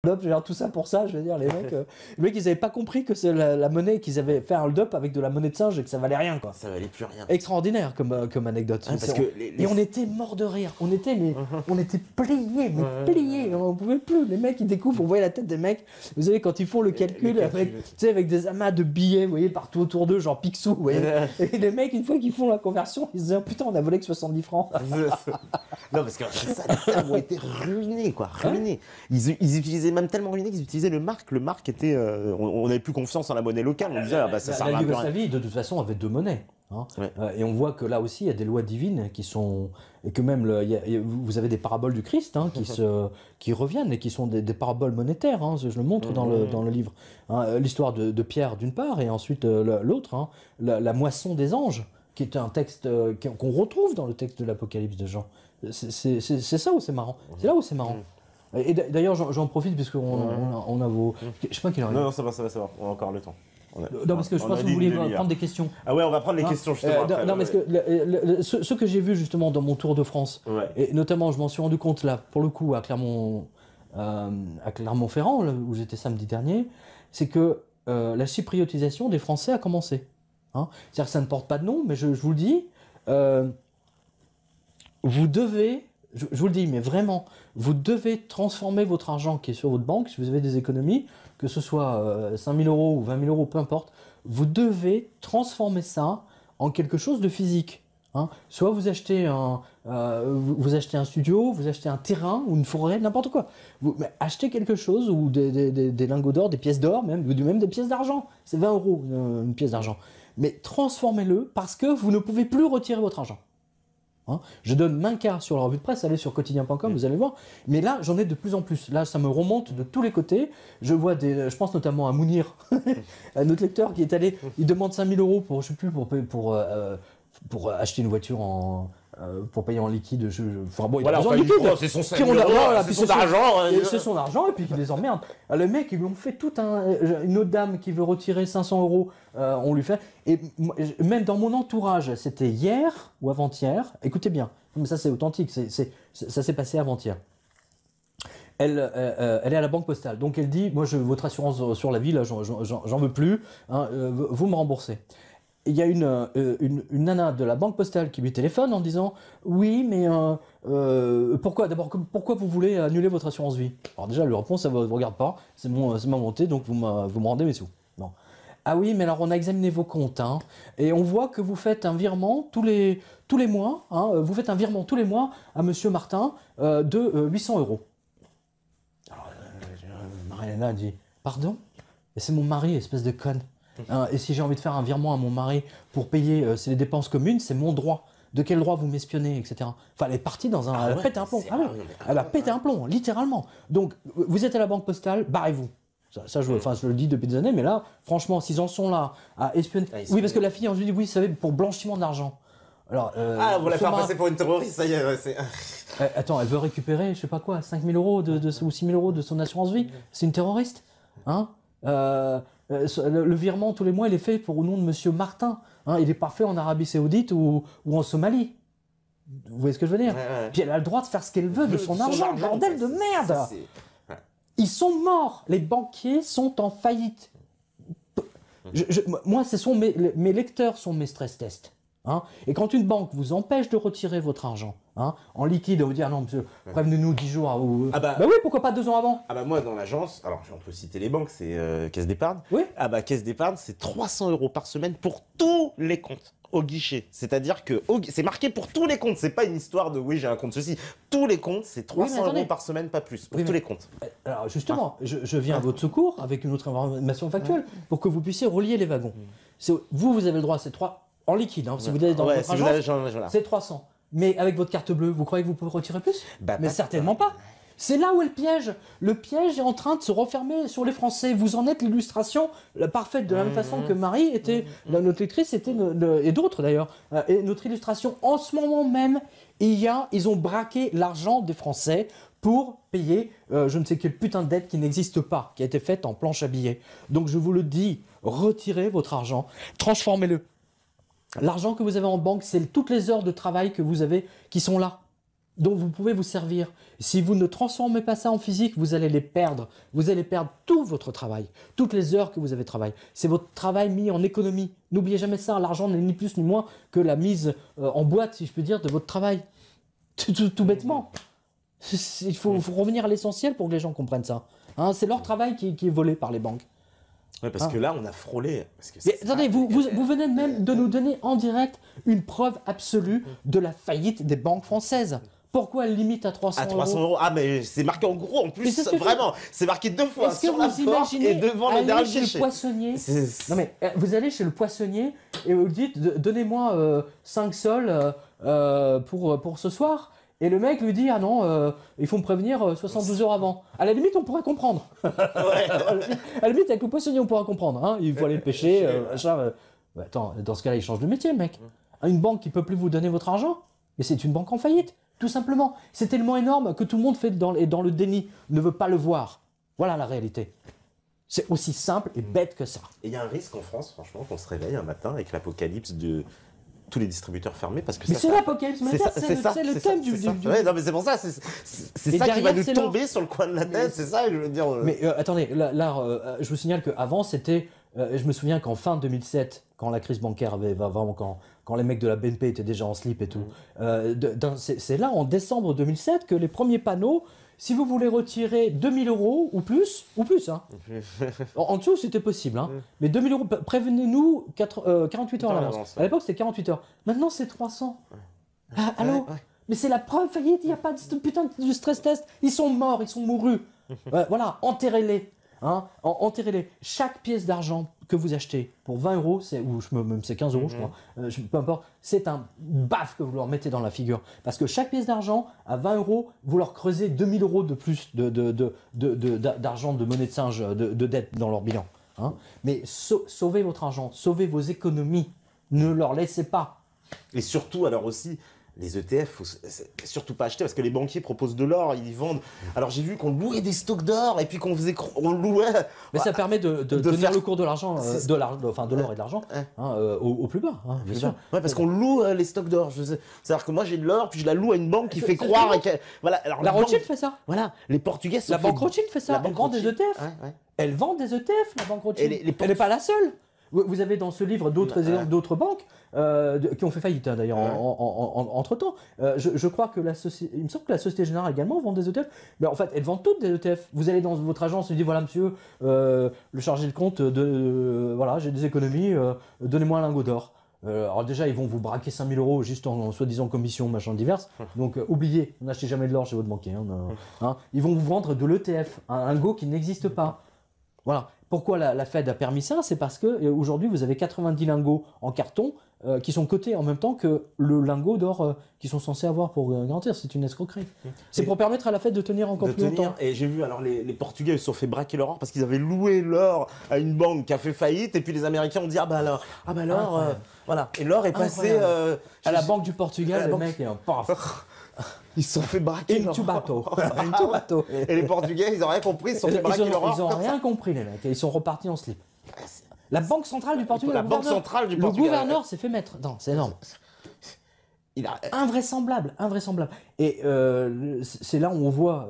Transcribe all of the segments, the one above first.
Up, genre, tout ça pour ça, je veux dire, les mecs ils avaient pas compris que c'est la monnaie, qu'ils avaient fait un hold-up avec de la monnaie de singe et que ça valait rien, quoi. Ça valait plus rien. Extraordinaire comme anecdote. Ouais, parce que Et on était morts de rire, on était pliés, pliés, on pouvait plus. Les mecs ils découvrent, on voyait la tête des mecs, vous savez, quand ils font le calcul, avec, tu sais, avec des amas de billets, vous voyez, partout autour d'eux, genre Picsou, vous voyez. Et les mecs, une fois qu'ils font la conversion, ils se disent, oh, putain, on a volé que 70 francs. Non, parce que ça, les cerveaux étaient ruinés, quoi, ruinés. Ils utilisaient même tellement ruiné qu'ils utilisaient le marque. Le marque était, on n'avait plus confiance en la monnaie locale. On disait, ah bah ça sert à rien. La Yougoslavie, de toute façon, avait deux monnaies. Hein. Ouais. Et on voit que là aussi, il y a des lois divines qui sont, et que même vous avez des paraboles du Christ, hein, qui reviennent et qui sont des paraboles monétaires. Hein, je le montre dans le livre. Hein, l'histoire de Pierre d'une part, et ensuite l'autre, hein, la moisson des anges, qui est un texte qu'on retrouve dans le texte de l'Apocalypse de Jean. C'est ça où c'est marrant. C'est là où c'est marrant. Et d'ailleurs, j'en profite parce qu'on a vos. Je sais pas quelle heure. Non, ça va, on a encore le temps. Non, parce que je pense que vous voulez prendre des questions. Ah ouais, on va prendre les questions justement. Après, non, parce que ce que j'ai vu justement dans mon tour de France, et notamment, je m'en suis rendu compte là, pour le coup, à Clermont-Ferrand, où j'étais samedi dernier, c'est que la chypriotisation des Français a commencé. Hein, c'est-à-dire que ça ne porte pas de nom, mais je vous le dis, vous devez. Je vous le dis, mais vraiment, vous devez transformer votre argent qui est sur votre banque, si vous avez des économies, que ce soit 5 000 euros ou 20 000 euros, peu importe, vous devez transformer ça en quelque chose de physique. Hein. Soit vous achetez un studio, vous achetez un terrain ou une forêt, n'importe quoi. Mais achetez quelque chose, ou des lingots d'or, des pièces d'or, même des pièces d'argent. C'est 20 euros une pièce d'argent. Mais transformez-le parce que vous ne pouvez plus retirer votre argent. Hein, je donne main quart sur la revue de presse, allez sur quotidien.com, vous allez voir. Mais là, j'en ai de plus en plus. Là, ça me remonte de tous les côtés. Je vois je pense notamment à Mounir, un autre lecteur qui est allé, il demande 5 000 euros pour, je sais plus, pour acheter une voiture pour payer en liquide. Enfin bon, voilà, en liquide. C'est son argent. C'est son argent et puis il les emmerde. Le mec, ils lui ont fait une autre dame qui veut retirer 500 euros, on lui fait. Et même dans mon entourage, c'était hier ou avant-hier. Écoutez bien, mais ça c'est authentique, ça s'est passé avant-hier. Elle est à la banque postale, donc elle dit, moi votre assurance sur la vie, là, j'en veux plus, hein, vous me remboursez. Il y a une nana de la banque postale qui lui téléphone en disant oui, mais pourquoi vous voulez annuler votre assurance vie? Alors déjà, elle lui répond, ça ne vous regarde pas, c'est ma montée, donc vous me rendez mes sous. Non. Ah oui, mais alors on a examiné vos comptes, hein, et on voit que vous faites un virement tous les mois, hein, vous faites un virement tous les mois à Monsieur Martin de 800 euros. Alors Mariana dit pardon? Et c'est mon mari, espèce de conne. Et si j'ai envie de faire un virement à mon mari pour payer les dépenses communes, c'est mon droit. De quel droit vous m'espionnez, etc. Enfin, elle est partie dans un... elle a pété un plomb. Elle a pété un plomb, littéralement. Donc, vous êtes à la banque postale, barrez-vous. Ça je le dis depuis des années, mais là, franchement, s'ils en sont là à espionner... Oui, parce que la fille, ensuite dit, oui, vous savez, pour blanchiment d'argent. Alors, vous la faire passer pour une terroriste, ça y est, c'est... Attends, elle veut récupérer, je sais pas quoi, 5 000 euros ou 6 000 euros de son assurance vie. C'est une terroriste, hein. Le virement tous les mois, il est fait au nom de Monsieur Martin. Hein, il est pas fait en Arabie Saoudite ou en Somalie. Vous voyez ce que je veux dire? Puis elle a le droit de faire ce qu'elle veut de son argent, bordel de merde. Ils sont morts. Les banquiers sont en faillite. Moi, mes lecteurs sont mes stress tests. Hein, et quand une banque vous empêche de retirer votre argent, hein, en liquide, vous dire non monsieur, prévenez-nous 10 jours. Bah oui, pourquoi pas 2 ans avant? Ah bah moi dans l'agence, alors on peut citer les banques, c'est Caisse d'épargne. Oui. Ah bah Caisse d'épargne, c'est 300 euros par semaine pour tous les comptes au guichet. C'est-à-dire que c'est marqué pour tous les comptes. C'est pas une histoire de oui j'ai un compte ceci. Tous les comptes, c'est 300 euros par semaine, pas plus, pour tous les comptes. Alors justement, je viens à votre secours avec une autre information factuelle pour que vous puissiez relier les wagons. Vous avez le droit à ces 3 en liquide, hein, si vous êtes dans votre agence, c'est 300. Mais avec votre carte bleue, vous croyez que vous pouvez retirer plus? Mais certainement pas. C'est là où est le piège. Le piège est en train de se refermer sur les Français. Vous en êtes l'illustration parfaite, de la même façon que Marie était, notre lectrice était, et d'autres d'ailleurs, et notre illustration. En ce moment même, ils ont braqué l'argent des Français pour payer je ne sais quelle putain de dette qui n'existe pas, qui a été faite en planche à billets. Donc je vous le dis, retirez votre argent, transformez-le. L'argent que vous avez en banque, c'est toutes les heures de travail que vous avez qui sont là. dont vous pouvez vous servir. Si vous ne transformez pas ça en physique, vous allez les perdre. Vous allez perdre tout votre travail, toutes les heures que vous avez travaillé. C'est votre travail mis en économie. N'oubliez jamais ça, l'argent n'est ni plus ni moins que la mise en boîte, si je puis dire, de votre travail. Tout bêtement. Il faut revenir à l'essentiel pour que les gens comprennent ça. Hein, c'est leur travail qui est volé par les banques. Ouais, parce que là, on a frôlé. Parce que attendez, vous venez même de nous donner en direct une preuve absolue de la faillite des banques françaises. Pourquoi elle limite à 300 euros ? À 300 euros. Ah, mais c'est marqué en gros en plus, vraiment. C'est marqué 2 fois sur la porte et devant le dernier chez guichet. Le poissonnier. Non mais vous allez chez le poissonnier et vous dites donnez-moi 5 sols pour ce soir. Et le mec lui dit ah non, il faut me prévenir 72 heures avant. À la limite, on pourrait comprendre. Ouais. À la limite, avec le poissonnier, on pourra comprendre. Hein. Il faut aller pêcher. Attends, dans ce cas-là, il change de métier, le mec. Une banque qui peut plus vous donner votre argent, et c'est une banque en faillite, tout simplement. C'est tellement énorme que tout le monde fait dans le déni, ne veut pas le voir. Voilà la réalité. C'est aussi simple et bête que ça. Et il y a un risque en France, franchement, qu'on se réveille un matin avec l'apocalypse de tous les distributeurs fermés parce que mais c'est l'apocalypse, c'est le thème du. Ouais, non, mais c'est pour ça, c'est ça qui va nous tomber sur le coin de la tête, c'est ça, je veux dire. Mais attendez, là, je vous signale qu'avant, c'était. Je me souviens qu'en fin 2007, quand la crise bancaire avait vraiment. Quand les mecs de la BNP étaient déjà en slip et tout, c'est là, en décembre 2007, que les premiers panneaux. Si vous voulez retirer 2000 euros ou plus hein. En dessous, c'était possible. Hein. Mais 2000 euros, prévenez-nous 48 heures à l'avance. À l'époque, c'était 48 heures. Maintenant, c'est 300. Ah, allô ? Mais c'est la preuve faillite, il n'y a pas de putain de stress test. Ils sont morts, ils sont mourus. Voilà, enterrez-les. Hein, enterrez-les. Chaque pièce d'argent que vous achetez pour 20 euros, même c'est 15 euros, je crois, peu importe, c'est un baf que vous leur mettez dans la figure. Parce que chaque pièce d'argent, à 20 euros, vous leur creusez 2000 euros de plus d'argent, de monnaie de singe, de dette dans leur bilan. Hein. Mais sauvez votre argent, sauvez vos économies, ne leur laissez pas. Et surtout, alors aussi, les ETF, faut surtout pas acheter parce que les banquiers proposent de l'or, ils y vendent. Alors j'ai vu qu'on louait des stocks d'or et puis on louait. Mais ça permet de tenir le cours de l'argent, de l'or et de l'argent, hein, au plus bas. Hein, bien sûr. Ouais, parce qu'on loue les stocks d'or. C'est-à-dire que moi j'ai de l'or puis je la loue à une banque qui fait croire. Voilà. Alors, la Rothschild fait ça. Voilà. Les Portugais. La banque Rothschild fait ça. Elle vend des ETF. Elle vend des ETF, la banque Rothschild. Elle n'est pas la seule. Vous avez dans ce livre d'autres banques qui ont fait faillite d'ailleurs entre-temps. Je crois que il me semble que la Société Générale également vend des ETF. Mais en fait, elles vendent toutes des ETF. Vous allez dans votre agence et vous dites voilà monsieur, le chargé de compte, voilà, j'ai des économies, donnez-moi un lingot d'or. Alors déjà, ils vont vous braquer 5000 euros juste en soi-disant commission, machin diverses. Donc oubliez, n'achetez jamais de l'or chez votre banquier. Hein. Ils vont vous vendre de l'ETF, un lingot qui n'existe pas. Voilà. Pourquoi la Fed a permis ça ? C'est parce qu'aujourd'hui, vous avez 90 lingots en carton qui sont cotés en même temps que le lingot d'or qu'ils sont censés avoir pour garantir. C'est une escroquerie. C'est pour permettre à la Fed de tenir encore plus longtemps. Et j'ai vu, alors les Portugais ils se sont fait braquer leur or parce qu'ils avaient loué l'or à une banque qui a fait faillite et puis les Américains ont dit l'or, voilà. Et l'or est passé à la banque du Portugal, le mec est un paf. Ils se sont fait braquer leur bateau. Et les Portugais, ils n'ont rien compris, ils se sont fait braquer leur or. Ils n'ont rien compris, les mecs. Ils sont repartis en slip. La Banque centrale du Portugal. Le gouverneur s'est fait mettre. Non, c'est énorme. Invraisemblable. Et c'est là où on voit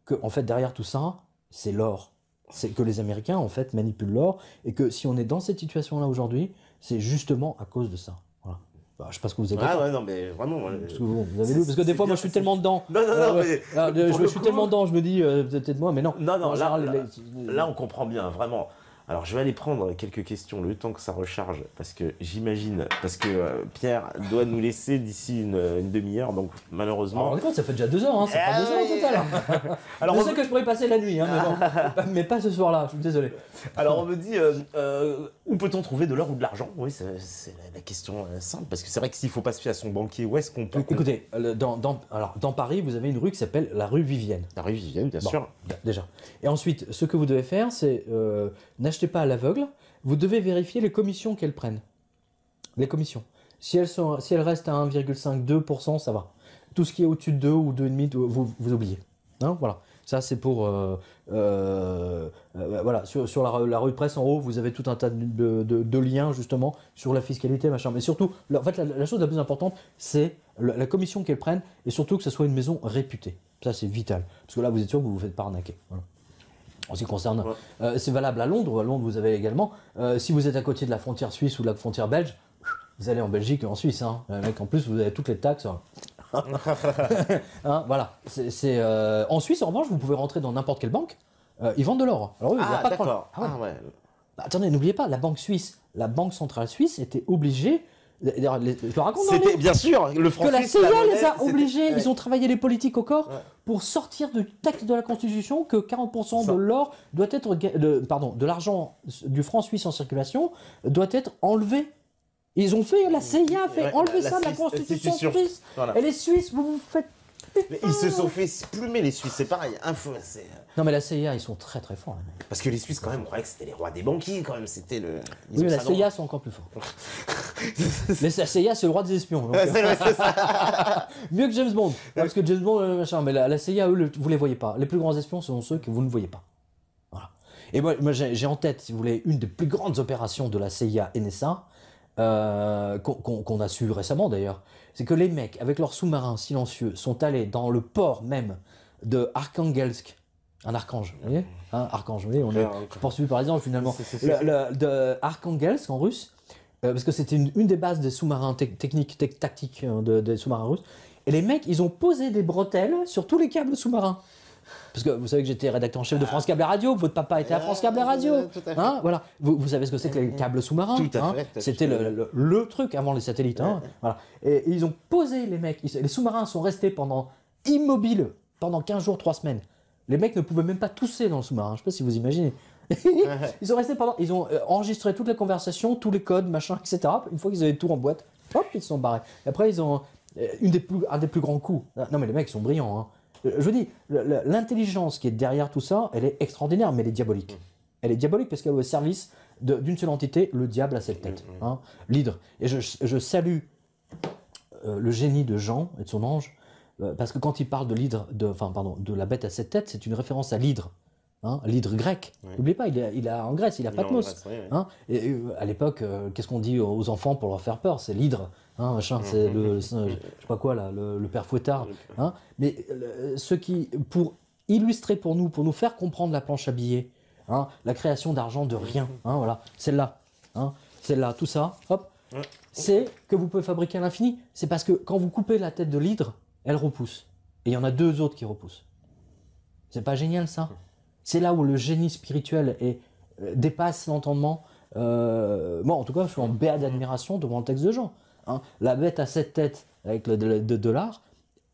que, en fait, derrière tout ça, c'est l'or. C'est que les Américains, en fait, manipulent l'or. Et que si on est dans cette situation-là aujourd'hui, c'est justement à cause de ça. Voilà. Bah, je sais pas ce que vous avez dit. Ah ouais, non, mais vraiment. Vous avez lu, parce que des fois, moi, je suis tellement dedans. Non, mais. Je suis tellement dedans, je me dis, peut-être moi, mais non. Non, là, on comprend bien, vraiment. Alors, je vais aller prendre quelques questions le temps que ça recharge, parce que j'imagine, Pierre doit nous laisser d'ici une demi-heure, donc malheureusement. Alors, ça fait déjà 2 heures, hein, c'est pas 2 heures au total. Alors, je sais que je pourrais passer la nuit, hein, mais pas ce soir-là, je suis désolé. Alors, on me dit, où peut-on trouver de l'or ou de l'argent ? Oui, c'est la question simple, parce que c'est vrai que s'il ne faut pas se fier à son banquier, où est-ce qu'on peut. Écoutez, dans Paris, vous avez une rue qui s'appelle la rue Vivienne. La rue Vivienne, bien sûr. Déjà. Et ensuite, ce que vous devez faire, c'est n'achetez pas à l'aveugle, vous devez vérifier les commissions qu'elles prennent. Les commissions. Si elles restent à 1,5-2%, ça va. Tout ce qui est au-dessus de 2 ou 2,5%, vous oubliez. Hein, voilà. Ça, c'est pour... voilà, sur la rue de presse, en haut, vous avez tout un tas de liens, justement, sur la fiscalité, machin. Mais surtout, en fait, la chose la plus importante, c'est la commission qu'elles prennent, et surtout que ce soit une maison réputée. Ça, c'est vital. Parce que là, vous êtes sûr que vous vous faites pas arnaquer. Voilà. En ce qui concerne... c'est valable à Londres. À Londres, vous avez également... si vous êtes à côté de la frontière suisse ou de la frontière belge, vous allez en Belgique et en Suisse. Hein. Mec, en plus, vous avez toutes les taxes... hein, voilà. En Suisse, en revanche, vous pouvez rentrer dans n'importe quelle banque. Ils vendent de l'or. Alors oui, il n'y a pas de problème. Bah, attendez, n'oubliez pas, la banque suisse, la banque centrale suisse était obligée. Je le raconte. C'était bien sûr le franc que la suisse, CIA monnaie, les a obligés. Ouais. Ils ont travaillé les politiques au corps pour sortir du texte de la Constitution que 40% de l'or doit être, de l'argent du franc suisse en circulation doit être enlevé. Ils ont fait, la CIA a fait enlever ça de la Constitution suisse. Voilà. Et les Suisses, vous vous faites... Mais ils se sont fait plumer les Suisses, c'est pareil. Non mais la CIA, ils sont très très forts. Parce que les Suisses, quand même, on croyait que c'était les rois des banquiers, quand même. C'était le... Oui, mais la CIA sont encore plus forts. Mais la CIA, c'est le roi des espions. Donc, c'est ça. mieux que James Bond. Parce que James Bond, machin. Mais la CIA, eux, vous les voyez pas. Les plus grands espions sont ceux que vous ne voyez pas. Voilà. Et moi j'ai en tête, si vous voulez, une des plus grandes opérations de la CIA NSA, qu'on a su récemment d'ailleurs, c'est que les mecs, avec leurs sous-marins silencieux, sont allés dans le port même de Arkhangelsk, un archange, vous voyez, archange, vous voyez, on est poursuivi par exemple finalement, de Arkhangelsk en russe, parce que c'était une des bases des sous-marins tactiques des sous-marins russes, et les mecs, ils ont posé des bretelles sur tous les câbles sous-marins. Parce que vous savez que j'étais rédacteur en chef de France Câble et Radio, votre papa était à France Câble et Radio. Hein, voilà. Vous savez ce que c'est que les câbles sous-marins. C'était le truc avant les satellites. Hein, voilà. Et ils ont posé les mecs. Les sous-marins sont restés immobiles pendant 15 jours, 3 semaines. Les mecs ne pouvaient même pas tousser dans le sous-marin. Je ne sais pas si vous imaginez. Ils sont restés ils ont enregistré toutes les conversations, tous les codes, machin, etc. Une fois qu'ils avaient tout en boîte, hop, ils se sont barrés. Et après, ils ont un des plus grands coups. Non, mais les mecs, ils sont brillants. Hein. Je vous dis, l'intelligence qui est derrière tout ça, elle est extraordinaire, mais elle est diabolique. Elle est diabolique parce qu'elle est au service d'une seule entité, le diable à cette tête, hein, l'hydre. Et je salue le génie de Jean et de son ange, parce que quand il parle de l'hydre, de la bête à 7 têtes, c'est une référence à l'hydre. Hein, l'hydre grec. N'oubliez pas, il a en Grèce, il a Patmos. Hein, et à l'époque, qu'est-ce qu'on dit aux enfants pour leur faire peur? C'est l'hydre. Hein, machin, c'est je sais pas quoi là, le père Fouettard. Hein, mais ce qui, pour illustrer pour nous faire comprendre la planche à billets, hein, la création d'argent de rien, hein, voilà, celle-là, tout ça, hop, c'est que vous pouvez fabriquer à l'infini. C'est parce que quand vous coupez la tête de l'hydre, elle repousse. Et il y en a 2 autres qui repoussent. C'est pas génial ça? C'est là où le génie spirituel dépasse l'entendement. Moi, en tout cas, je suis en béat d'admiration devant le texte de Jean. Hein. La bête à 7 têtes avec le $,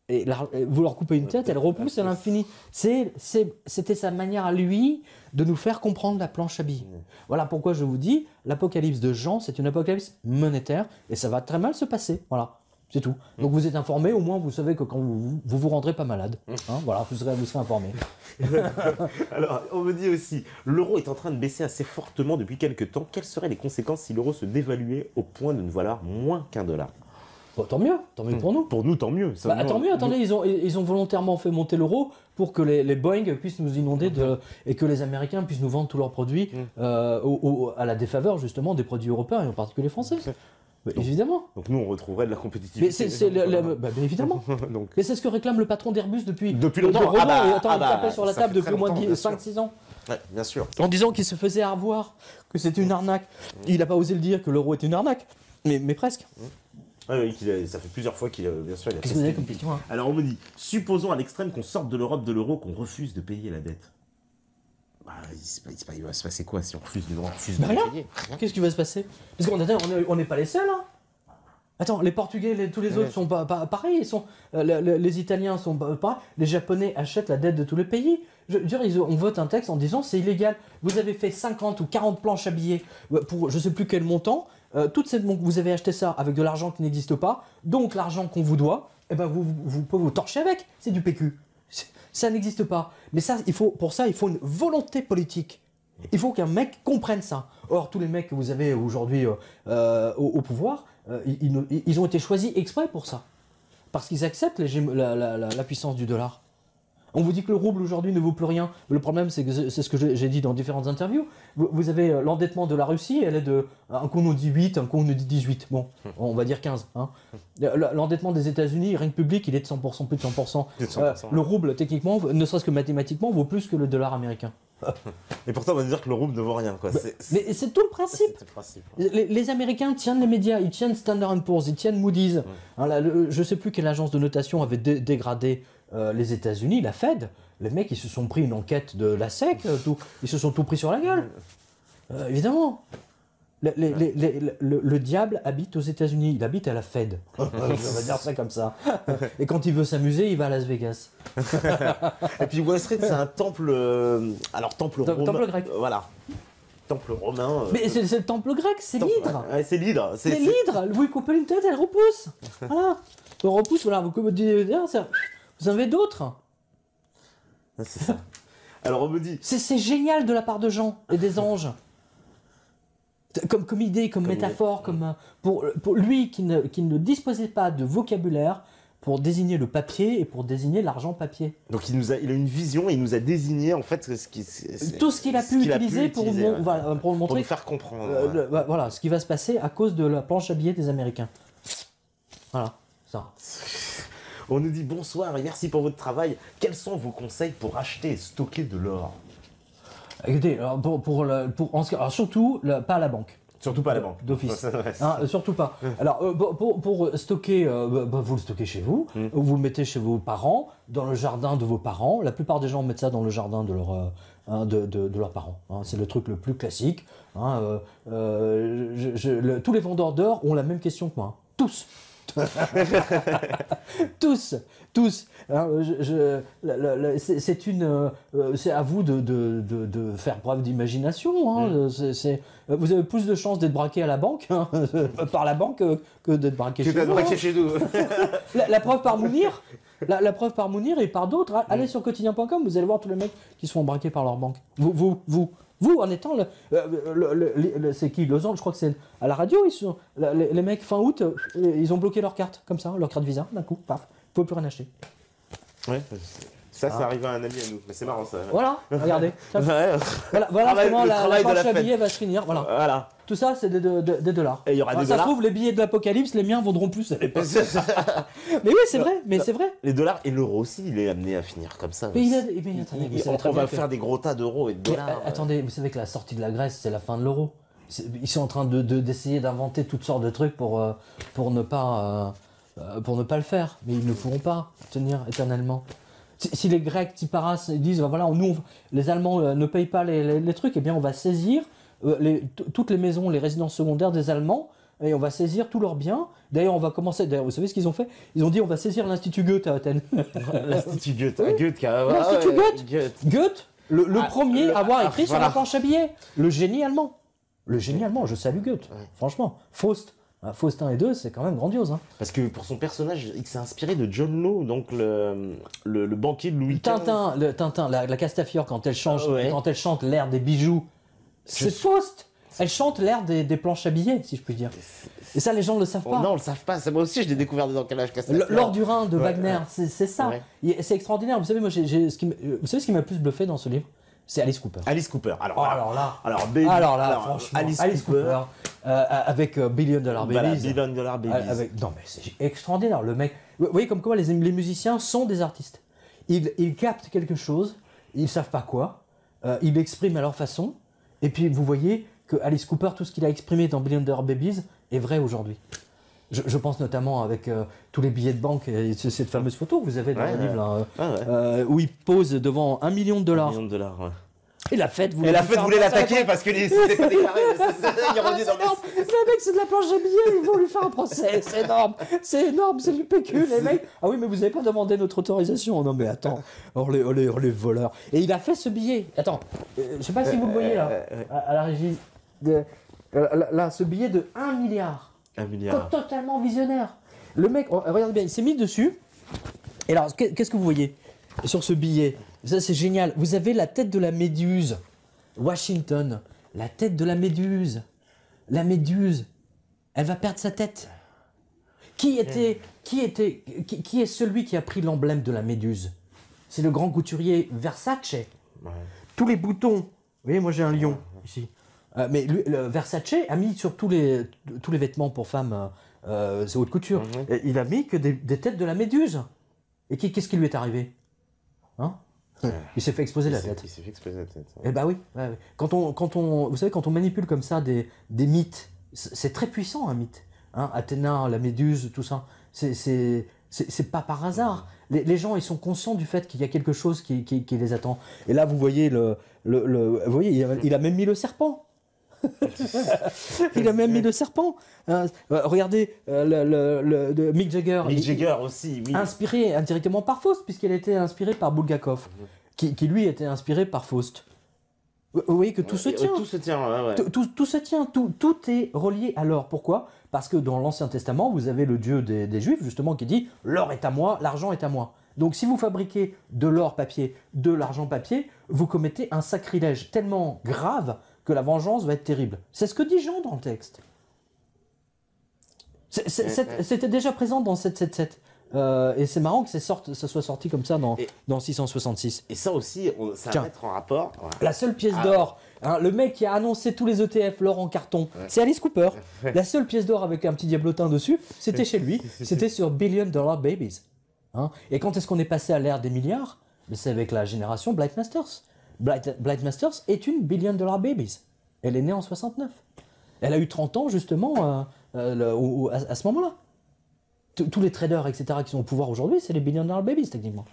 et vous leur coupez une tête, elle repousse à l'infini. C'était sa manière à lui de nous faire comprendre la planche à billets. Voilà pourquoi je vous dis, l'apocalypse de Jean, c'est une apocalypse monétaire, et ça va très mal se passer. Voilà. C'est tout. Donc vous êtes informé, au moins vous savez que quand vous rendrez pas malade. Hein, voilà, vous serez informé. Alors, on me dit aussi, l'euro est en train de baisser assez fortement depuis quelques temps. Quelles seraient les conséquences si l'euro se dévaluait au point de ne valoir moins qu'1 $? Bon, tant mieux pour nous. Pour nous, tant mieux. Tant mieux, attendez, ils ont volontairement fait monter l'euro pour que les Boeing puissent nous inonder et que les Américains puissent nous vendre tous leurs produits à la défaveur justement des produits européens et en particulier français. Évidemment. Donc nous, on retrouverait de la compétitivité. Mais évidemment. Donc... Mais c'est ce que réclame le patron d'Airbus depuis longtemps. Il tapait sur la table depuis au moins 5-6 ans. Ouais, bien sûr. En disant qu'il se faisait avoir, que c'était une arnaque. Il n'a pas osé le dire que l'euro était une arnaque. Mais presque. Oui, ça fait plusieurs fois qu'il a, bien sûr, il a Qu'est-ce que vous avez comme question, hein? Alors on me dit, supposons à l'extrême qu'on sorte de l'Europe de l'euro, qu'on refuse de payer la dette. Bah, il va se passer quoi si on refuse de payer? Qu'est-ce qui va se passer? Parce qu'on n'est pas les seuls, hein. Attends, les Portugais, tous les autres sont pas pareils. Les Italiens sont pas pareils. Les Japonais achètent la dette de tous les pays. Je veux dire, on vote un texte en disant c'est illégal. Vous avez fait 50 ou 40 planches à billets pour je sais plus quel montant. Vous avez acheté ça avec de l'argent qui n'existe pas. Donc l'argent qu'on vous doit, eh ben vous pouvez vous torcher avec. C'est du PQ. Ça n'existe pas. Mais ça, pour ça, il faut une volonté politique. Il faut qu'un mec comprenne ça. Or, tous les mecs que vous avez aujourd'hui au pouvoir, ils ont été choisis exprès pour ça. Parce qu'ils acceptent la puissance du dollar. On vous dit que le rouble aujourd'hui ne vaut plus rien. Le problème, c'est que c'est ce que j'ai dit dans différentes interviews. Vous avez l'endettement de la Russie, elle est de. Un coup on nous dit 8, un coup on nous dit 18. Bon, on va dire 15. Hein. L'endettement des États-Unis, rien que public, il est de 100%, plus de 100%. Le rouble, techniquement, ne serait-ce que mathématiquement, vaut plus que le dollar américain. Et pourtant, on va dire que le rouble ne vaut rien, quoi. Mais c'est tout le principe. C'est le principe. Les Américains tiennent les médias, ils tiennent Standard & Poor's, ils tiennent Moody's. Hein, là, je ne sais plus quelle agence de notation avait dégradé les États-Unis, la Fed. Les mecs, ils se sont pris une enquête de la SEC, ils se sont tout pris sur la gueule. Évidemment. Le diable habite aux États-Unis, il habite à la Fed. On va dire ça comme ça. Et quand il veut s'amuser, il va à Las Vegas. Et puis Wall Street, c'est un temple. Alors, temple romain. Temple grec. Voilà. Temple romain. Mais c'est le temple grec, c'est l'hydre. Ouais, c'est l'hydre. C'est l'hydre. Vous lui coupez une tête, elle repousse. Voilà. Elle repousse, voilà. Vous en avez d'autres. C'est ça. Alors, on me dit. C'est génial de la part de Jean et des anges. Comme idée, comme métaphore, pour lui qui ne disposait pas de vocabulaire pour désigner le papier et pour désigner l'argent papier. Donc il a une vision et il nous a désigné en fait tout ce qu'il a pu utiliser pour le montrer. Pour nous faire comprendre. Voilà, ce qui va se passer à cause de la planche à billets des Américains. Voilà, ça. On nous dit bonsoir et merci pour votre travail. Quels sont vos conseils pour acheter et stocker de l'or? Écoutez, alors alors surtout, pas à la banque. Surtout pas à la banque. D'office. Hein, surtout pas. Alors, pour stocker, vous le stockez chez vous, vous le mettez chez vos parents, dans le jardin de vos parents. La plupart des gens mettent ça dans le jardin de leurs parents. Hein. C'est le truc le plus classique. Hein. Tous les vendeurs d'or ont la même question que moi. Hein. Tous. tous. Hein, c'est à vous de faire preuve d'imagination. Hein. Vous avez plus de chances d'être braqué à la banque, hein, par la banque, que d'être braqué chez vous. Braqué chez nous. La preuve par Mounir. La preuve par Mounir et par d'autres. Allez sur quotidien.com, vous allez voir tous les mecs qui se font braquer par leur banque. Vous, en étant c'est qui Lausanne, je crois que c'est à la radio, les mecs fin août, ils ont bloqué leur carte, comme ça, leur carte Visa, d'un coup, paf, ils ne pouvaient plus rien acheter. Ouais, ça arrive à un ami à nous, mais c'est marrant ça. Voilà, regardez. Voilà comment la planche à billets va se finir. Voilà. Tout ça, c'est des dollars. Et il y aura des ça dollars. Ça se trouve, les billets de l'Apocalypse, les miens vaudront plus. Mais oui, c'est vrai, c'est vrai. Les dollars et l'euro aussi, il est amené à finir comme ça. Mais attendez, on va faire des gros tas d'euros et de dollars. Attendez, vous savez que la sortie de la Grèce, c'est la fin de l'euro. Ils sont en train d'essayer d'inventer toutes sortes de trucs pour ne pas le faire. Mais ils ne pourront pas tenir éternellement. Si les Grecs, Tiparas, disent, voilà, les Allemands ne payent pas les trucs, eh bien on va saisir toutes les maisons, les résidences secondaires des Allemands, et on va saisir tous leurs biens. D'ailleurs, on va commencer. D'ailleurs, vous savez ce qu'ils ont fait? Ils ont dit, on va saisir l'Institut Goethe à Athènes. L'Institut Goethe. Oui. L'Institut Goethe, le premier à avoir écrit sur la planche à billets. Le génie allemand. Je salue Goethe. Ouais. Franchement, Faust 1 et 2, c'est quand même grandiose. Hein. Parce que pour son personnage, il s'est inspiré de John Law, donc le banquier de Louis XV. Tintin, la Castafiore, quand elle chante l'air des bijoux, c'est Faust. Elle chante l'air des planches à billets, si je puis dire. Et ça, les gens ne le savent pas. Non, on le savent pas. Moi aussi, je l'ai découvert dans quel âge Castafiore. L'or du Rhin de Wagner, c'est ça. Ouais. C'est extraordinaire. Vous savez, moi, vous savez ce qui m'a le plus bluffé dans ce livre? C'est Alice Cooper. Alice Cooper. Alors là, franchement, Alice Cooper avec Billion Dollar Babies. Billion Dollar Babies. Non mais c'est extraordinaire. Le mec, vous voyez comme quoi les musiciens sont des artistes. Ils captent quelque chose, ils savent pas quoi, ils l'expriment à leur façon. Et puis vous voyez que Alice Cooper, tout ce qu'il a exprimé dans Billion Dollar Babies est vrai aujourd'hui. Je pense notamment avec tous les billets de banque et cette fameuse photo que vous avez dans le livre là, où il pose devant $1 million. $1 million, ouais. Et la fête voulait l'attaquer parce que c'était pas déclaré. Le mec, c'est de la planche à billets, ils vont lui faire un procès. C'est énorme, c'est du PQ, les mecs. Ah oui, mais vous n'avez pas demandé notre autorisation. Non, mais attends, les voleurs. Et il a fait ce billet. Attends, je sais pas si vous le voyez là, à la régie. Là, ce billet de 1 milliard. 1 milliard. Totalement visionnaire. Le mec, regardez bien, il s'est mis dessus. Et alors, qu'est-ce que vous voyez sur ce billet? Ça, c'est génial. Vous avez la tête de la méduse. Washington, la tête de la méduse. La méduse, elle va perdre sa tête. Qui est celui qui a pris l'emblème de la méduse? c'est le grand couturier Versace. Ouais. Tous les boutons, vous voyez, moi j'ai un lion ici. Mais le Versace a mis sur tous les vêtements pour femmes, c'est haute couture, il a mis que des têtes de la méduse. Et qu'est-ce qui lui est arrivé, hein? Il s'est fait exploser la tête. Il s'est fait exploser la tête. Eh bah oui. Ouais. Vous savez, quand on manipule comme ça des mythes, c'est très puissant un mythe. Hein, Athéna, la méduse, tout ça, c'est pas par hasard. Les gens, ils sont conscients du fait qu'il y a quelque chose qui les attend. Et là, vous voyez vous voyez, il a même mis le serpent. Il a même mis le serpent. Regardez de Mick Jagger. Mick Jagger aussi, oui. Inspiré indirectement par Faust, puisqu'il était inspiré par Bulgakov, qui lui était inspiré par Faust. Vous voyez que tout se tient. Tout se tient, ouais. Tout se tient, tout est relié à l'or. Pourquoi? Parce que dans l'Ancien Testament, vous avez le Dieu des Juifs, justement, qui dit « l'or est à moi, l'argent est à moi ». Donc si vous fabriquez de l'or papier, de l'argent papier, vous commettez un sacrilège tellement grave que la vengeance va être terrible. C'est ce que dit Jean dans le texte. C'était déjà présent dans 777. Et c'est marrant que ça soit sorti comme ça dans 666. Et ça aussi, ça va mettre en rapport. Ouais. La seule pièce d'or, hein, le mec qui a annoncé tous les ETF, l'or en carton, c'est Alice Cooper. La seule pièce d'or avec un petit diablotin dessus, c'était chez lui. C'était sur Billion Dollar Babies. Hein. Et quand est-ce qu'on est passé à l'ère des milliards? C'est avec la génération Blight Masters. Blight Masters est une Billion Dollar Babies. Elle est née en 69. Elle a eu 30 ans justement à ce moment-là. Tous les traders, etc., qui sont au pouvoir aujourd'hui, c'est les Billion Dollar Babies, techniquement.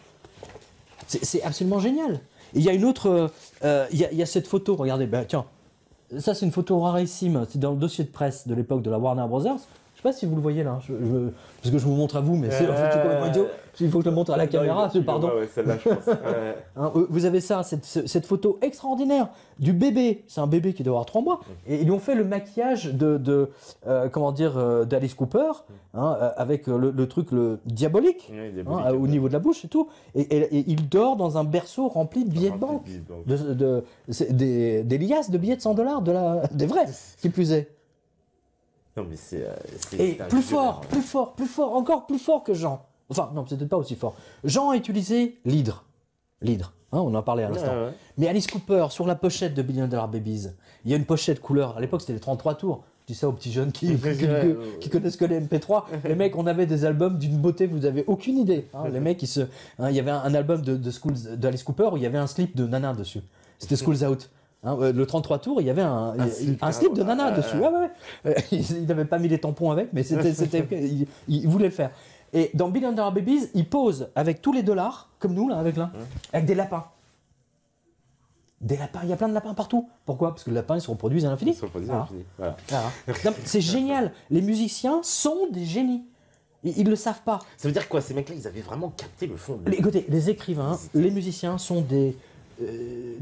C'est absolument génial. Et il y a une autre... Il y a cette photo, regardez, ben, tiens, ça c'est une photo rarissime, c'est dans le dossier de presse de l'époque de la Warner Brothers. Je sais pas si vous le voyez là, parce que je vous montre à vous, mais c'est complètement idiot. Il faut que je le montre à la caméra, pardon. Ouais, celle-là, je pense. Hein, vous avez ça, cette photo extraordinaire du bébé. C'est un bébé qui doit avoir 3 mois. Et ils lui ont fait le maquillage d'Alice Cooper, hein, avec le truc diabolique, hein, au niveau de la bouche et tout. Et il dort dans un berceau rempli de billets de banque, des liasses de billets de $100, des vrais, qui plus est. Non, mais et plus fort, encore plus fort que Jean. Enfin, non, c'était pas aussi fort. Jean a utilisé l'hydre. L'hydre, hein, on en a parlé à l'instant. Ouais. Mais Alice Cooper, sur la pochette de Billion Dollar Babies, il y a une pochette couleur. À l'époque, c'était les 33 tours. Je dis ça aux petits jeunes qui connaissent que les MP3. Les mecs, on avait des albums d'une beauté, vous avez aucune idée. Hein, les mecs, il y avait un album d'Alice Cooper où il y avait un slip de nana dessus. C'était School's Out. Hein, le 33 tours, il y avait un slip de nana dessus. Il n'avait pas mis les tampons avec, mais il voulait le faire. Et dans Billion Dollar Babies, il pose avec tous les dollars, comme nous, là, avec des lapins. Des lapins, il y a plein de lapins partout. Pourquoi? Parce que les lapins, ils se reproduisent à l'infini. Ils se reproduisent à l'infini. Voilà. C'est génial. Les musiciens sont des génies. Ils ne le savent pas. Ça veut dire quoi? Ces mecs-là, ils avaient vraiment capté le fond. Écoutez, les écrivains, les musiciens sont des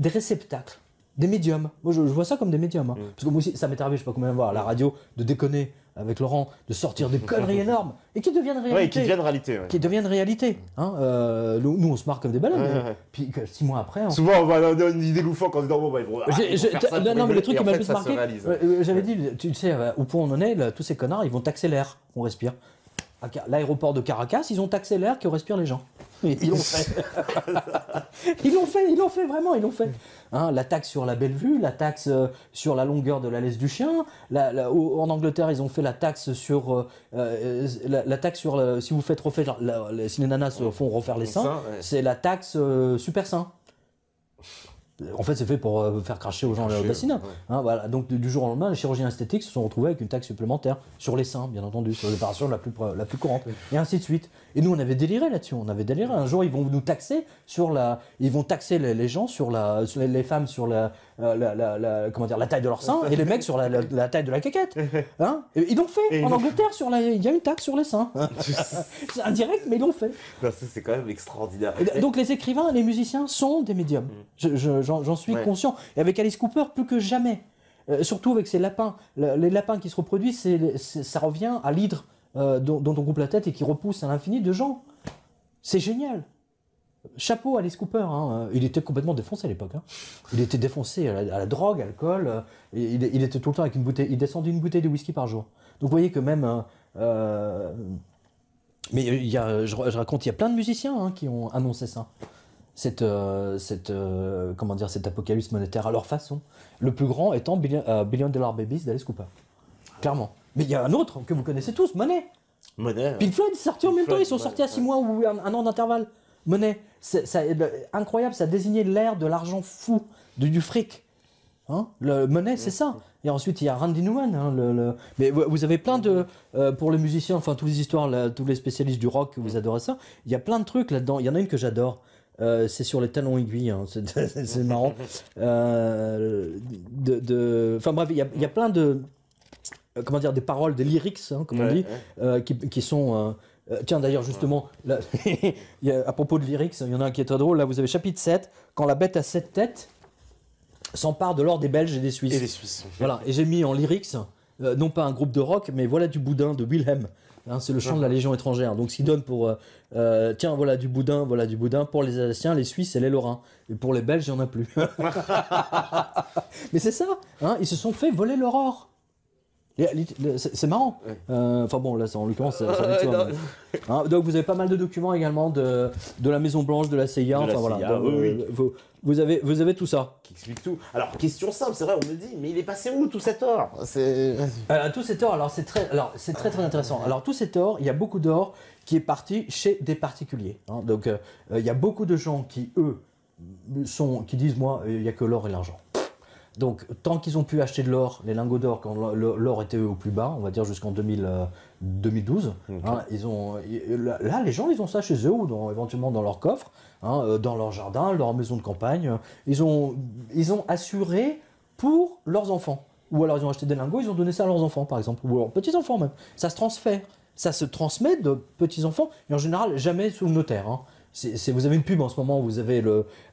réceptacles. Des médiums. Moi, je vois ça comme des médiums. Hein. Parce que moi aussi, ça m'est arrivé, je sais pas combien de fois, à la radio, de déconner avec Laurent, de sortir des conneries énormes et qui deviennent réalité. Oui, qui deviennent réalité. Ouais. Qui deviennent réalité. Hein. Nous, on se marre comme des baleines. Puis 6 mois après. Souvent, on va donner une idée loufoque en se disant, bon, bah, ils vont faire ça. Non, mais le truc qui m'a le plus marqué, j'avais dit, tu sais, au point où on en est, là, tous ces connards, ils vont taxer l'air qu'on respire. À l'aéroport de Caracas, ils ont taxé l'air que respirent les gens. Ils l'ont fait. Ils l'ont fait, vraiment, ils l'ont fait. Hein, la taxe sur la belle vue, la taxe sur la longueur de la laisse du chien. En Angleterre, ils ont fait la taxe sur la taxe sur si vous faites refaire si les nanas se font refaire les seins, c'est la taxe super sein. En fait, c'est fait pour faire cracher aux gens le bassinet. Ouais. Hein, voilà. Donc, du jour au lendemain, les chirurgiens esthétiques se sont retrouvés avec une taxe supplémentaire sur les seins, bien entendu, sur l'opération la plus courante, et ainsi de suite. Et nous, on avait déliré là-dessus. On avait déliré. Un jour, ils vont nous taxer ils vont taxer les gens sur les femmes sur comment dire, la taille de leur sein, et les mecs sur la taille de la caquette. Hein, et ils l'ont fait. En Angleterre, il y a une taxe sur les seins. C'est indirect, mais ils l'ont fait. Non, ça, c'est quand même extraordinaire. Donc, les écrivains, les musiciens sont des médiums. J'en suis conscient. Et avec Alice Cooper, plus que jamais. Surtout avec ces lapins. Les lapins qui se reproduisent, ça revient à l'hydre dont on coupe la tête et qui repousse à l'infini de gens. C'est génial. Chapeau à Alice Cooper. Hein. Il était complètement défoncé à l'époque. Hein. Il était défoncé à la drogue, à l'alcool. Il était tout le temps avec une bouteille. Il descendait une bouteille de whisky par jour. Donc vous voyez que même... mais je raconte, il y a plein de musiciens qui ont annoncé ça. comment dire, cet apocalypse monétaire à leur façon. Le plus grand étant Billion Dollar Babies d'Alice Cooper. Clairement. Mais il y a un autre que vous connaissez tous, Money. Pink Floyd est sorti en même temps, ils sont sortis à 6 mois ou un an d'intervalle. Money, incroyable, ça désignait l'ère de l'argent fou, du fric. Hein, le Money, c'est ça. Et ensuite, il y a Randy Newman. Hein, mais vous avez plein de... pour les musiciens, enfin, tous les histoires, tous les spécialistes du rock, vous adorez ça. Il y a plein de trucs là-dedans. Il y en a une que j'adore. C'est sur les talons aiguilles. Hein, c'est marrant. Enfin bref, il y a plein de... comment dire, des paroles, des lyrics, hein, comme on dit, qui sont... tiens, d'ailleurs, justement, là, à propos de lyrics, il y en a un qui est très drôle. Là, vous avez chapitre 7. Quand la bête à 7 têtes s'empare de l'or des Belges et des Suisses. Voilà, et j'ai mis en lyrics, non pas un groupe de rock, mais voilà du boudin de Wilhelm. Hein, c'est le chant de la Légion étrangère. Donc, ce qui donne pour... tiens, voilà du boudin pour les Alsaciens, les Suisses et les Lorrains. Et pour les Belges, il n'y en a plus. Mais c'est ça, hein, ils se sont fait voler leur or. C'est marrant. Enfin bon, là, en l'occurrence, ça hein, donc vous avez pas mal de documents également de la Maison Blanche, de la CIA. Enfin voilà. Donc, vous avez tout ça. Qui explique tout. Alors question simple, c'est vrai, on me dit, mais il est passé où tout cet or? Tout cet or, alors c'est très intéressant. Alors tout cet or, il y a beaucoup d'or qui est parti chez des particuliers. Hein. Donc il y a beaucoup de gens qui qui disent moi, il y a que l'or et l'argent. Donc, tant qu'ils ont pu acheter de l'or, les lingots d'or, quand l'or était au plus bas, on va dire jusqu'en 2012, hein, là, les gens, ils ont ça chez eux ou éventuellement dans leur coffre, hein, dans leur jardin, leur maison de campagne. Ils ont assuré pour leurs enfants. Ou alors, ils ont acheté des lingots, ils ont donné ça à leurs enfants, par exemple, ou à leurs petits-enfants même. Ça se transfère. Ça se transmet de petits-enfants, et en général, jamais sous le notaire. Hein. Vous avez une pub en ce moment où vous avez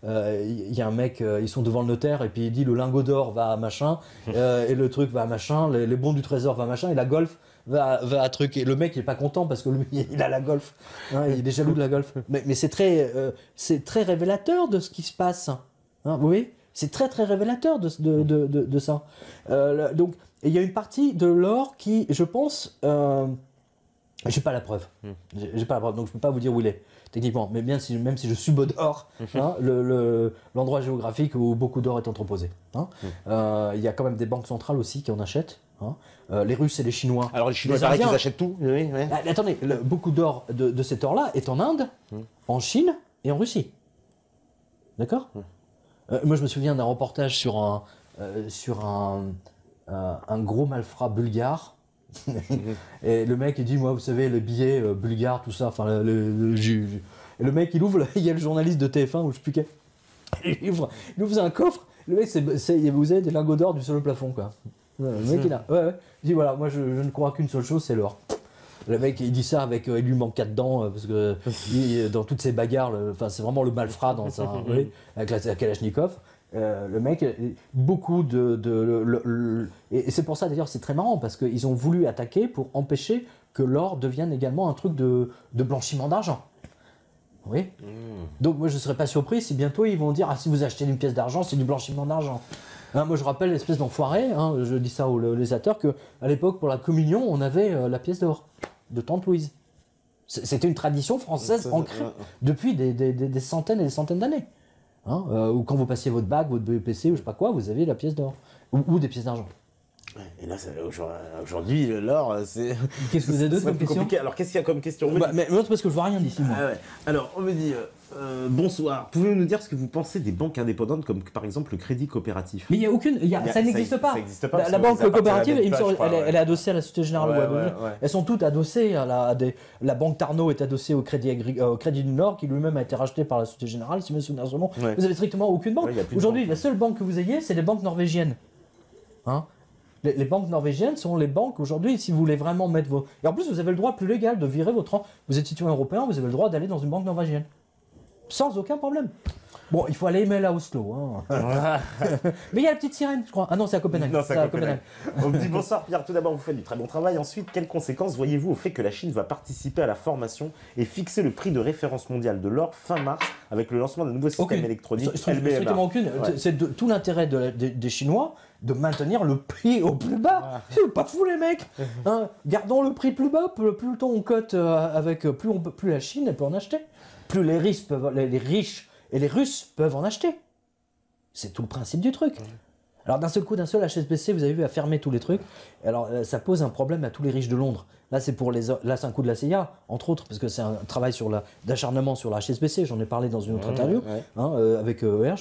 il y a un mec, ils sont devant le notaire et puis il dit le lingot d'or va à machin et le truc va à machin, les bons du trésor va à machin et la golf va à truc. Et le mec il est pas content parce que lui il a la golf, hein, il est jaloux de la golf. Mais c'est très révélateur de ce qui se passe. Hein, vous voyez, c'est très révélateur de ça. Donc il y a une partie de l'or qui, je pense, j'ai pas la preuve. J'ai pas la preuve, donc je peux pas vous dire où il est. Techniquement, mais même si je subodore hein, l'endroit géographique où beaucoup d'or est entreposé. Hein. Il y a quand même des banques centrales aussi qui en achètent. Hein. Les Russes et les Chinois. Alors les Chinois, pareil qu'ils achètent tout. Oui. Attendez, beaucoup d'or de cet or-là est en Inde, en Chine et en Russie. D'accord. Moi, je me souviens d'un reportage sur un gros malfrat bulgare. Et le mec il dit moi vous savez les billets bulgares tout ça enfin et le mec il ouvre il y a le journaliste de TF1 ou je sais plus quel il ouvre un coffre le mec vous avez des lingots d'or du sol au plafond quoi. Le mec il a il dit voilà moi je ne crois qu'une seule chose c'est l'or. Le mec il dit ça avec il lui manque 4 dents parce que dans toutes ces bagarres c'est vraiment le malfrat dans ça avec la Kalachnikov. Le mec, beaucoup et c'est pour ça d'ailleurs c'est très marrant parce qu'ils ont voulu attaquer pour empêcher que l'or devienne également un truc de blanchiment d'argent. Oui. Donc moi je ne serais pas surpris si bientôt ils vont dire si vous achetez une pièce d'argent c'est du blanchiment d'argent. Hein, moi je rappelle l'espèce d'enfoiré, hein, je dis ça aux législateurs qu'à l'époque pour la communion on avait la pièce d'or de Tante Louise. C'était une tradition française ancrée depuis des centaines et des centaines d'années. Hein, ou quand vous passiez votre bac, votre BEPC ou je sais pas quoi, vous avez la pièce d'or ou des pièces d'argent. Et là, aujourd'hui, l'or, c'est. Qu'est-ce que vous avez d'autre comme question? Alors, qu'est-ce qu'il y a comme question? Mais l'autre, parce que je vois rien d'ici, moi. Alors, on me dit bonsoir. Pouvez-vous nous dire ce que vous pensez des banques indépendantes, comme par exemple le crédit coopératif? Mais il n'y a aucune. Ça n'existe pas. La banque coopérative, elle est adossée à la Société Générale. Elles sont toutes adossées à la banque Tarnot est adossée au Crédit du Nord, qui lui-même a été racheté par la Société Générale, si je me souviens son nom. Vous avez strictement aucune banque. Aujourd'hui, la seule banque que vous ayez, c'est les banques norvégiennes. Hein? Les banques norvégiennes sont les banques aujourd'hui, si vous voulez vraiment mettre vos... Et en plus, vous avez le droit plus légal de virer votre... Vous êtes citoyen européen, vous avez le droit d'aller dans une banque norvégienne. Sans aucun problème. Bon, il faut aller email à Oslo. Hein. Mais il y a la petite sirène, je crois. Ah non, c'est à Copenhague. Non, c'est à Copenhague. On me dit bonsoir Pierre, tout d'abord vous faites du très bon travail. Ensuite, quelles conséquences voyez-vous au fait que la Chine va participer à la formation et fixer le prix de référence mondial de l'or fin mars avec le lancement d'un nouveau système électronique LBMA. Strictement aucune. C'est tout l'intérêt des Chinois de maintenir le prix au plus bas. C'est pas fou les mecs. Hein, gardons le prix plus bas, plus le temps on cote avec plus la Chine elle peut en acheter. Plus les riches Et les Russes peuvent en acheter. C'est tout le principe du truc. Alors d'un seul coup, d'un seul HSBC, vous avez vu, à fermer tous les trucs. Alors ça pose un problème à tous les riches de Londres. Là, c'est un coup de la CIA, entre autres, parce que c'est un travail d'acharnement sur la HSBC. J'en ai parlé dans une autre interview avec ER.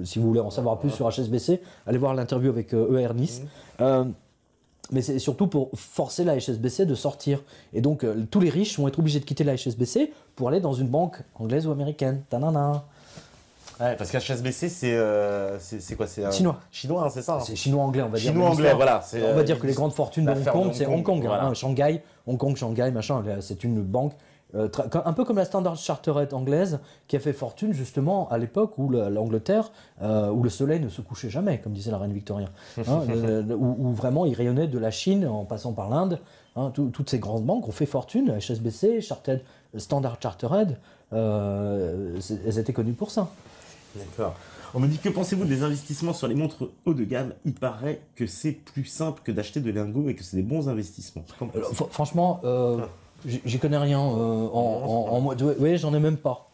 Si vous voulez en savoir plus sur HSBC, allez voir l'interview avec ER Nice. Mais c'est surtout pour forcer la HSBC de sortir. Et donc, tous les riches vont être obligés de quitter la HSBC pour aller dans une banque anglaise ou américaine. Tanana. Ouais, parce qu'HSBC, c'est quoi? C'est chinois. Chinois, hein, c'est ça. C'est chinois-anglais, on va dire. Chinois-anglais, voilà. On va dire que les grandes fortunes de Hong Kong, c'est Hong Kong. Voilà. Shanghai, Hong Kong, Shanghai, machin. C'est une banque, un peu comme la Standard Chartered anglaise, qui a fait fortune justement à l'époque où l'Angleterre, où le soleil ne se couchait jamais, comme disait la reine Victoria. Où vraiment il rayonnait de la Chine en passant par l'Inde. Toutes ces grandes banques ont fait fortune, HSBC, Standard Chartered, elles étaient connues pour ça. D'accord. On me dit, que pensez-vous des investissements sur les montres haut de gamme? Il paraît que c'est plus simple que d'acheter de lingots et que c'est des bons investissements. Franchement, j'y connais rien en mode. Oui, j'en ai même pas.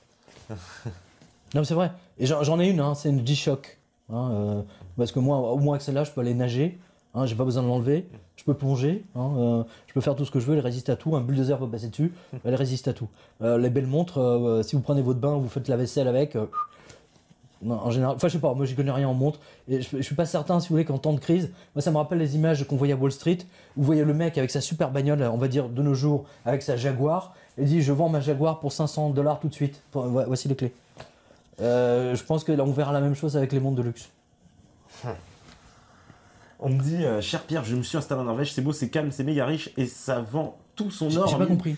Non, c'est vrai. Et j'en ai une, c'est une G-Shock. Parce que moi, au moins avec celle-là, je peux aller nager. J'ai pas besoin de l'enlever. Je peux plonger. Je peux faire tout ce que je veux. Elle résiste à tout. Un bulldozer peut passer dessus. Elle résiste à tout. Les belles montres, si vous prenez votre bain, vous faites la vaisselle avec. Non, en général, je sais pas, moi j'y connais rien en montre, et je suis pas certain, si vous voulez, qu'en temps de crise, moi ça me rappelle les images qu'on voyait à Wall Street, où vous voyez le mec avec sa super bagnole, on va dire de nos jours, avec sa Jaguar, et dit je vends ma Jaguar pour $500 tout de suite, voici les clés. Je pense que là on verra la même chose avec les montres de luxe. On me dit, cher Pierre, je me suis installé en Norvège, c'est beau, c'est calme, c'est méga riche, et ça vend tout son or. J'ai pas compris.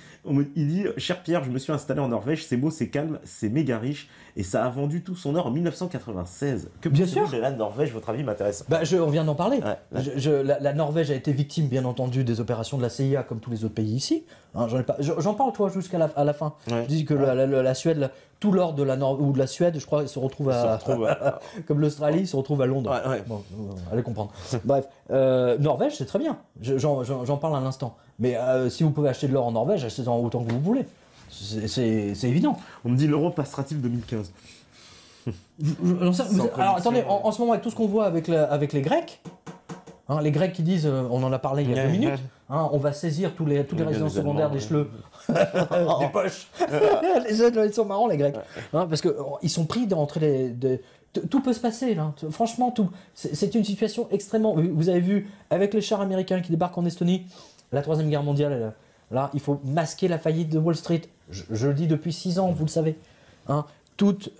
Il dit, cher Pierre, je me suis installé en Norvège, c'est beau, c'est calme, c'est méga riche, et ça a vendu tout son or en 1996. Que pensez-vous de la Norvège? Votre avis m'intéresse. On vient d'en parler. Ouais, la Norvège a été victime, bien entendu, des opérations de la CIA, comme tous les autres pays ici. J'en parle, toi, jusqu'à la fin. Ouais. Je dis que la Suède, tout l'or de ou de la Suède, je crois, se retrouve comme l'Australie, se retrouve à Londres. Ouais. Bon, allez comprendre. Bref, Norvège, c'est très bien. J'en parle à l'instant. Mais si vous pouvez acheter de l'or en Norvège, achetez-en autant que vous voulez. C'est évident. On me dit, l'euro passera-t-il 2015? Alors attendez, en ce moment, avec tout ce qu'on voit avec les Grecs, les Grecs qui disent, on en a parlé il y a 2 minutes, on va saisir toutes les résidences secondaires des chleux, des poches. Ils sont marrants, les Grecs. Parce qu'ils sont pris d'entrer tout peut se passer là. Franchement, tout. C'est une situation extrêmement. Vous avez vu avec les chars américains qui débarquent en Estonie, la 3e guerre mondiale. Là, il faut masquer la faillite de Wall Street. Je le dis depuis 6 ans, vous le savez. Toute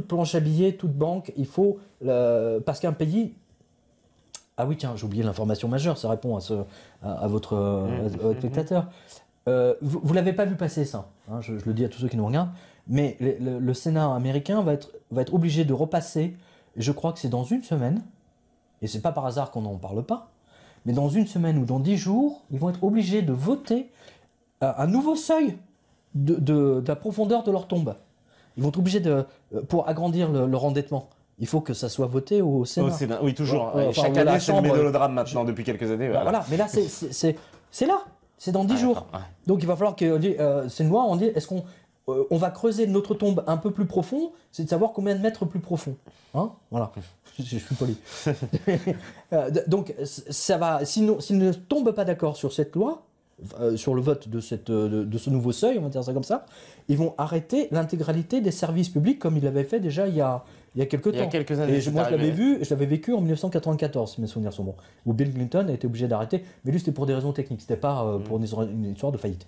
planche à billets, toute banque, il faut parce qu'un pays. Ah oui, tiens, j'ai oublié l'information majeure. Ça répond à votre spectateur. Vous l'avez pas vu passer ça. Je le dis à tous ceux qui nous regardent. Mais le Sénat américain va être obligé de repasser. Je crois que c'est dans 1 semaine. Et c'est pas par hasard qu'on n'en parle pas. Mais dans 1 semaine ou dans 10 jours, ils vont être obligés de voter un nouveau seuil de la profondeur de leur tombe. Ils vont être obligés pour agrandir leur endettement. Il faut que ça soit voté au Sénat. Au Sénat, oui, toujours. Chaque année, c'est le mélodrame maintenant, depuis quelques années. Voilà. Mais là, c'est là. C'est dans 10 jours. Ouais. Donc il va falloir que c'est une loi, on dit, est-ce qu'on va creuser notre tombe un peu plus profond, c'est de savoir combien de mètres plus profond. Voilà. Je suis poli. Donc ça va. S'ils ne tombent pas d'accord sur cette loi, sur le vote de ce nouveau seuil, on va dire ça comme ça, ils vont arrêter l'intégralité des services publics comme ils l'avaient fait déjà il y a quelques temps. Il y a quelques années. Et moi, je l'avais vécu en 1994, si mes souvenirs sont bons, où Bill Clinton a été obligé d'arrêter, mais lui, c'était pour des raisons techniques, c'était pas pour une histoire de faillite.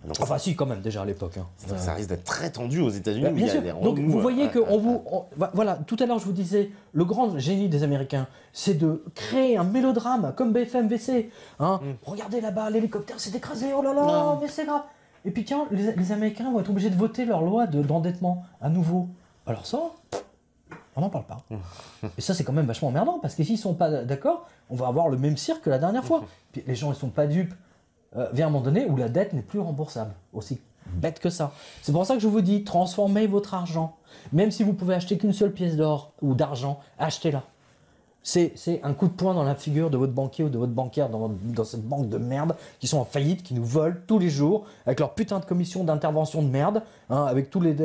Donc, enfin, si, quand même, déjà à l'époque. Ça risque d'être très tendu aux États-Unis. Bien sûr. Donc, vous voyez que voilà, tout à l'heure, je vous disais, le grand génie des Américains, c'est de créer un mélodrame comme BFM VC. Regardez là-bas, l'hélicoptère s'est écrasé, oh là là, mais c'est grave. Et puis, tiens, les Américains vont être obligés de voter leur loi d'endettement à nouveau. Alors ça, on n'en parle pas. Et ça, c'est quand même vachement emmerdant, parce que s'ils ne sont pas d'accord, on va avoir le même cirque que la dernière fois. Puis les gens, ils ne sont pas dupes. Vient un moment donné où la dette n'est plus remboursable. Aussi bête que ça. C'est pour ça que je vous dis, transformez votre argent. Même si vous pouvez acheter qu'une seule pièce d'or ou d'argent, achetez-la. C'est un coup de poing dans la figure de votre banquier ou de votre bancaire dans cette banque de merde qui sont en faillite, qui nous volent tous les jours avec leur putain de commission d'intervention de merde, hein, avec tous les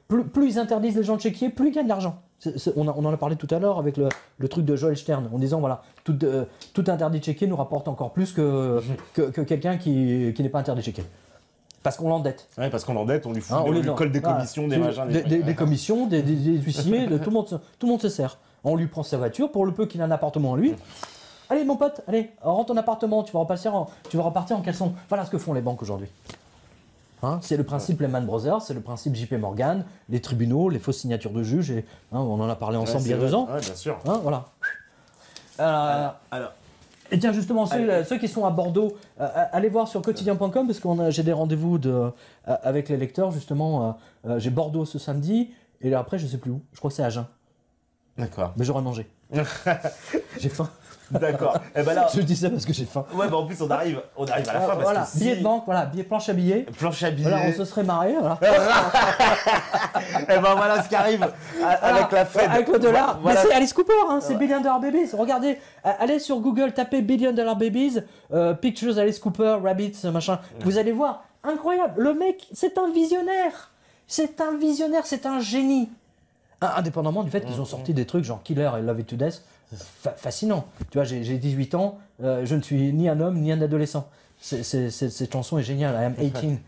plus ils interdisent les gens de chéquier, plus ils gagnent de l'argent. On en a parlé tout à l'heure avec le truc de Joel Stern en disant voilà, tout interdit de chéquier nous rapporte encore plus que quelqu'un qui n'est pas interdit de chéquier. Parce qu'on l'endette. Ouais, parce qu'on l'endette, on lui fout on lui colle des commissions, des machins. Des commissions, des huissiers, tout le monde se sert. On lui prend sa voiture, pour le peu qu'il a un appartement à lui. Allez mon pote, allez, rentre ton appartement, tu vas repartir en caleçon. Voilà ce que font les banques aujourd'hui. Hein, c'est le principe Lehman Brothers, c'est le principe JP Morgan, les tribunaux, les fausses signatures de juges, et, hein, on en a parlé ensemble il y a 2 ans. Ouais, bien sûr. Hein, voilà. Alors. Et tiens, justement, ceux qui sont à Bordeaux, allez voir sur quotidien.com parce que j'ai des rendez-vous avec les lecteurs, justement. J'ai Bordeaux ce samedi, et là, après, je sais plus où. Je crois que c'est Agen. D'accord. Mais j'aurais mangé. J'ai faim. D'accord. Et ben là, je dis ça parce que j'ai faim. Ouais, bah en plus on arrive à la fin parce voilà, que billet de banque, voilà, planche à billets. Planche à billets. Voilà, on se serait marré. Voilà. Et ben voilà ce qui arrive avec la Fed. Avec le dollar. Voilà. Mais c'est Alice Cooper, hein, c'est Billion Dollar Babies. Regardez, allez sur Google, tapez Billion Dollar Babies, Pictures Alice Cooper, Rabbits, machin. Vous allez voir, incroyable. Le mec, c'est un visionnaire. C'est un visionnaire, c'est un génie. Indépendamment du fait qu'ils ont sorti des trucs genre Killer et Love It to Death, fascinant. Tu vois, j'ai 18 ans, je ne suis ni un homme ni un adolescent. Cette chanson est géniale, I am 18.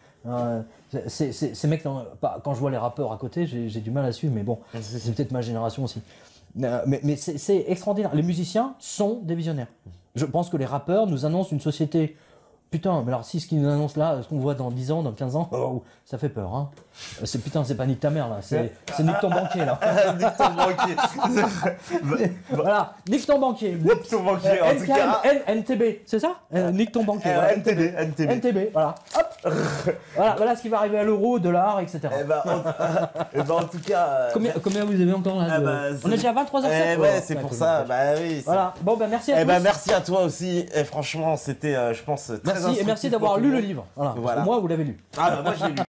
Ces mecs, quand je vois les rappeurs à côté, j'ai du mal à suivre, mais bon, c'est peut-être ma génération aussi. Mais c'est extraordinaire. Les musiciens sont des visionnaires. Je pense que les rappeurs nous annoncent une société. Putain, mais alors si ce qu'ils nous annoncent là, ce qu'on voit dans 10 ans, dans 15 ans, oh, ça fait peur. Hein. C'est pas nique ta mère là, c'est nique ton banquier là. Nique ton banquier. Voilà, nique ton banquier. Nique ton banquier, en tout cas. NTB, c'est ça Nique ton banquier. Voilà. NTB, voilà. Hop. Voilà ce qui va arriver à l'euro, dollar, etc. Et ben en tout cas. Combien vous avez encore là On est déjà à 23h07. Ouais, c'est pour ça. Bah oui. Voilà. Bon, ben merci à tous. Merci à toi aussi. Et franchement, c'était, je pense, très Merci d'avoir lu le livre. Voilà. Moi, vous l'avez lu. Ah bah moi, je l'ai lu.